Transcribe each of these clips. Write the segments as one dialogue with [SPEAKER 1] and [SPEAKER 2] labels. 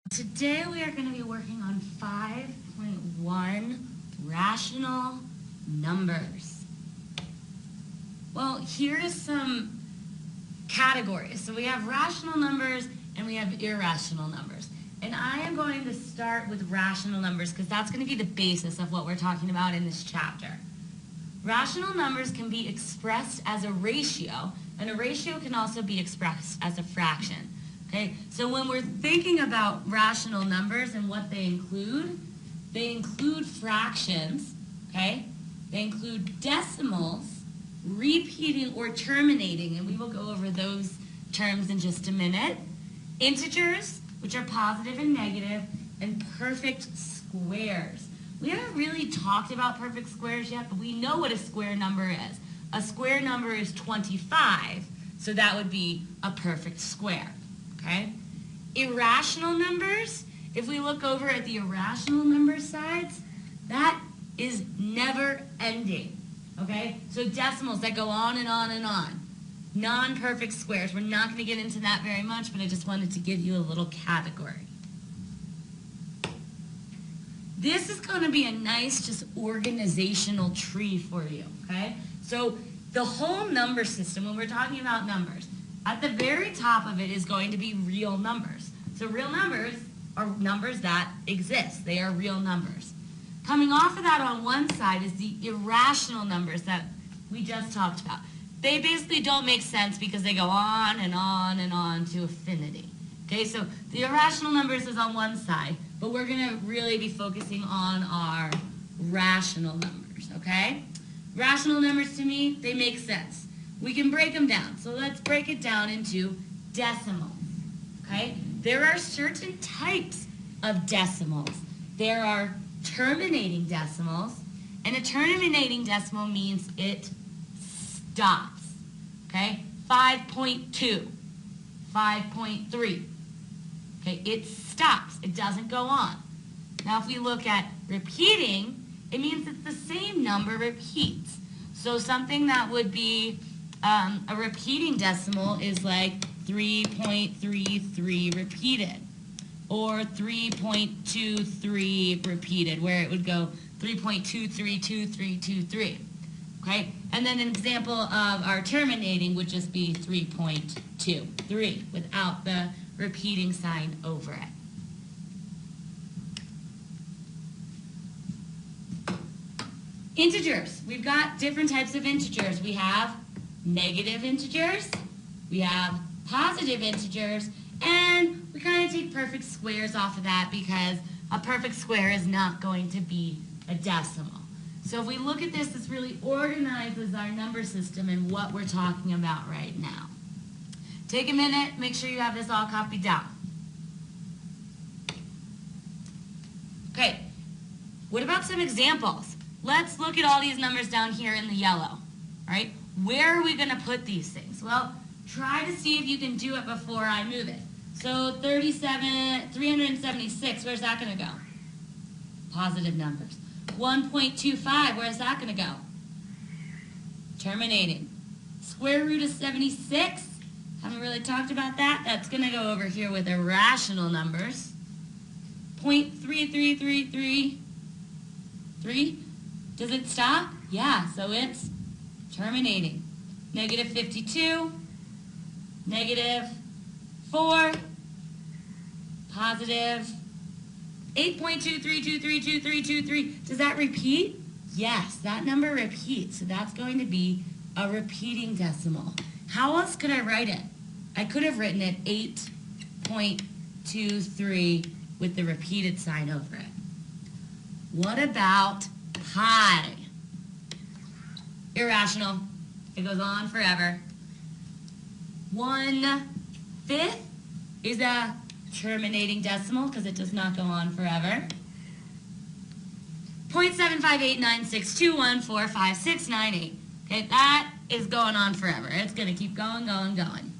[SPEAKER 1] Today we are going to be working on 5.1 rational numbers. Well, here's some categories. So we have rational numbers and we have irrational numbers. And I am going to start with rational numbers because that's going to be the basis of what we're talking about in this chapter. Rational numbers can be expressed as a ratio, and a ratio can also be expressed as a fraction. Okay, so when we're thinking about rational numbers and what they include fractions, okay? They include decimals, repeating or terminating, and we will go over those terms in just a minute. Integers, which are positive and negative, and perfect squares. We haven't really talked about perfect squares yet, but we know what a square number is. A square number is 25, so that would be a perfect square. Okay? Irrational numbers, if we look over at the irrational number sides, that is never ending. Okay? So decimals that go on and on and on. Non-perfect squares. We're not going to get into that very much, but I just wanted to give you a little category. This is going to be a nice just organizational tree for you. Okay? So the whole number system, when we're talking about numbers, at the very top of it is going to be real numbers. So real numbers are numbers that exist. They are real numbers. Coming off of that on one side is the irrational numbers that we just talked about. They basically don't make sense because they go on and on and on to infinity. Okay, so the irrational numbers is on one side, but we're going to really be focusing on our rational numbers, okay? Rational numbers to me, they make sense. We can break them down. So let's break it down into decimals, okay? There are certain types of decimals. There are terminating decimals, and a terminating decimal means it stops, okay? 5.2, 5.3, okay? It stops. It doesn't go on. Now, if we look at repeating, it means it's the same number repeats. So something that would be a repeating decimal is like 3.33 repeated, or 3.23 repeated, where it would go 3.232323. Okay? And then an example of our terminating would just be 3.23 without the repeating sign over it. Integers. We've got different types of integers. We have negative integers, we have positive integers, and we kind of take perfect squares off of that because a perfect square is not going to be a decimal. So if we look at this, this really organizes our number system and what we're talking about right now. Take a minute, make sure you have this all copied down. Okay, what about some examples? Let's look at all these numbers down here in the yellow, right? Where are we going to put these things? Well, try to see if you can do it before I move it. So 376, where's that going to go? Positive numbers. 1.25, where's that going to go? Terminating. Square root of 76, haven't really talked about that. That's going to go over here with irrational numbers. 0.33333. Does it stop? Yeah, so it's terminating. Negative 52, negative 4, positive 8.23232323. Does that repeat? Yes, that number repeats. So that's going to be a repeating decimal. How else could I write it? I could have written it 8.23 with the repeated sign over it. What about pi? Irrational. It goes on forever. 1/5 is a terminating decimal because it does not go on forever. 0.75896214569. Okay, that is going on forever. It's going to keep going, going.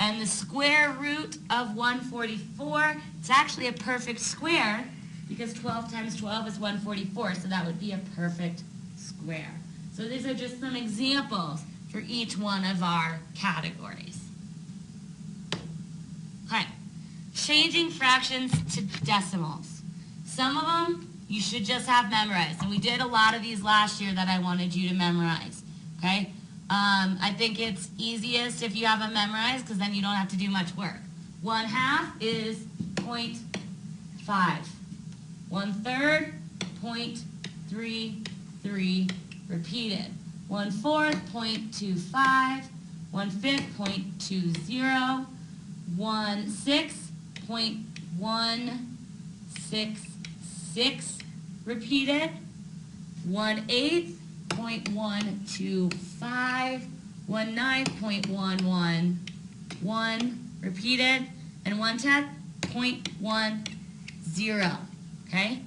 [SPEAKER 1] And the square root of 144, it's actually a perfect square because 12 times 12 is 144, so that would be a perfect square. So these are just some examples for each one of our categories. Okay, changing fractions to decimals. Some of them you should just have memorized. And we did a lot of these last year that I wanted you to memorize. Okay? I think it's easiest if you have them memorized because then you don't have to do much work. 1/2 is 0.5. 1/3, 0.33 repeated. 1/4, 0.25. 1/5, 0.20. 1/6, 0.166 repeated. 1/8, 0.125. 1/9, 0.111 repeated. And 1/10, 0.10. Okay?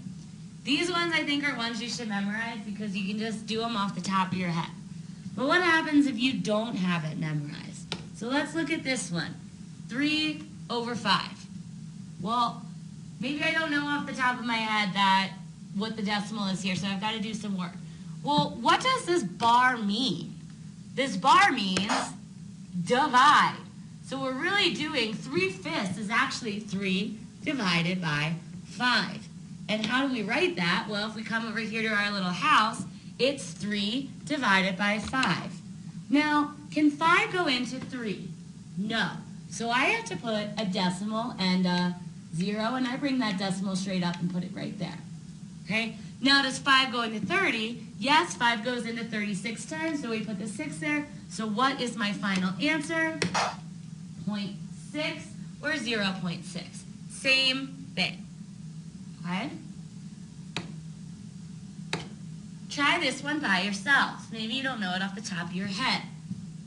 [SPEAKER 1] These ones I think are ones you should memorize because you can just do them off the top of your head. But what happens if you don't have it memorized? So let's look at this one. 3/5. Well, maybe I don't know off the top of my head what the decimal is here, so I've got to do some work. Well, what does this bar mean? This bar means divide. So we're really doing 3/5 is actually 3 divided by 5. And how do we write that? Well, if we come over here to our little house, it's 3 divided by 5. Now, can 5 go into 3? No. So I have to put a decimal and a 0, and I bring that decimal straight up and put it right there. Okay? Now, does 5 go into 30? Yes, 5 goes into 36 times, so we put the 6 there. So what is my final answer? 0.6 or 0.6. Same thing. Okay? Try this one by yourself. Maybe you don't know it off the top of your head.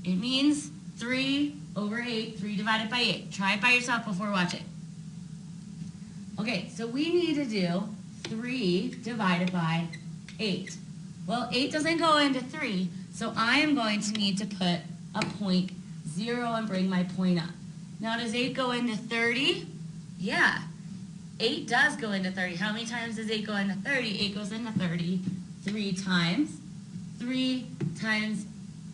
[SPEAKER 1] It means 3/8, 3 divided by 8. Try it by yourself before watching. Okay, so we need to do 3 divided by 8. Well, 8 doesn't go into 3, so I am going to need to put a 0 and bring my point up. Now, does 8 go into 30? Yeah, 8 does go into 30. How many times does 8 go into 30? 8 goes into 30 3 times. 3 times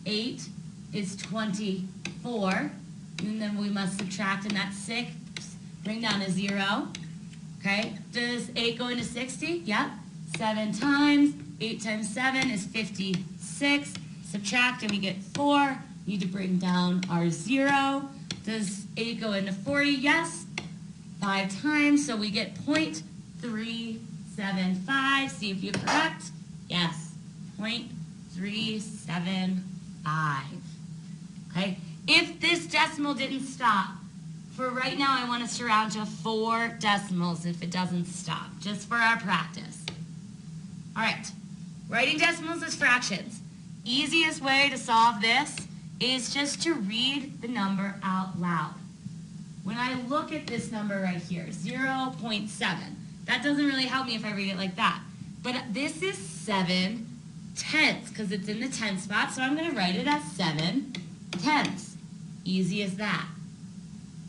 [SPEAKER 1] 8 is 24. And then we must subtract, and that's 6. Bring down a 0. Okay, does 8 go into 60? Yep. 7 times. 8 times 7 is 56. Subtract, and we get 4. Need to bring down our 0. Does 8 go into 40? Yes. 5 times, so we get 0.375. See if you're correct. Yes, 0.375. Okay, if this decimal didn't stop, for right now I want us to round to 4 decimals if it doesn't stop, just for our practice. All right, writing decimals as fractions. Easiest way to solve this is just to read the number out loud. When I look at this number right here, 0.7, that doesn't really help me if I read it like that. But this is 7/10 because it's in the 10 spot, so I'm going to write it as 7/10. Easy as that.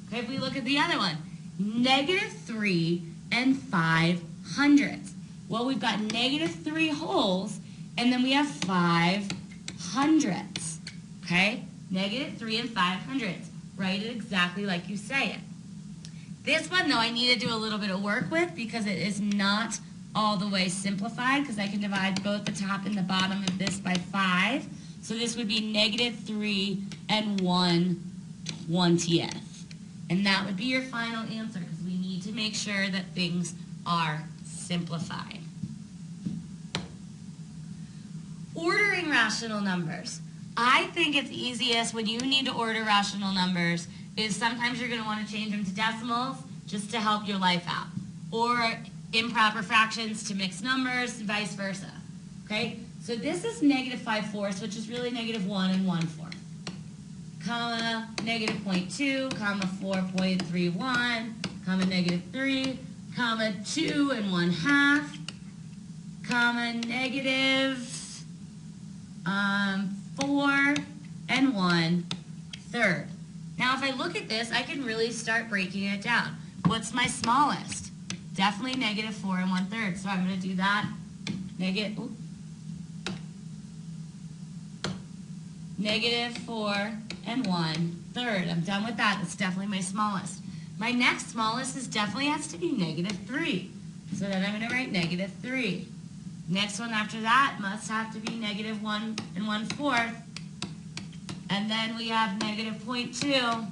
[SPEAKER 1] Okay, if we look at the other one, -3 and 5/100. Well, we've got -3 wholes, and then we have 5/100. Okay, -3 and 5/100. Write it exactly like you say it. This one, though, I need to do a little bit of work with because it is not all the way simplified because I can divide both the top and the bottom of this by 5. So this would be -3 and 1/20. And that would be your final answer because we need to make sure that things are simplified. Ordering rational numbers. I think it's easiest when you need to order rational numbers is sometimes you're going to want to change them to decimals just to help your life out. Or improper fractions to mixed numbers, vice versa. Okay? So this is -5/4, which is really -1 and 1/4. Comma, -0.2, comma 4.31, comma -3, comma 2 and 1/2, comma -4 and 1/3. Now if I look at this, I can really start breaking it down. What's my smallest? Definitely -4 and 1/3. So I'm going to do that. -4 and 1/3. I'm done with that. That's definitely my smallest. My next smallest is definitely has to be -3. So then I'm going to write -3. Next one after that must have to be -1 1/4. And then we have -0.2.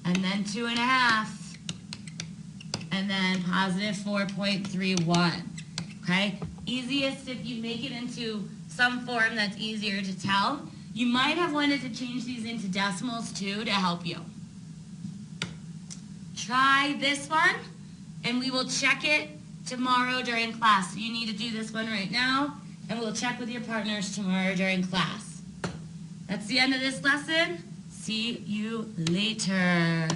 [SPEAKER 1] And then 2.5. And then positive 4.31. Okay? Easiest if you make it into some form that's easier to tell. You might have wanted to change these into decimals too to help you. Try this one, and we will check it tomorrow during class. So you need to do this one right now, and we'll check with your partners tomorrow during class. That's the end of this lesson. See you later.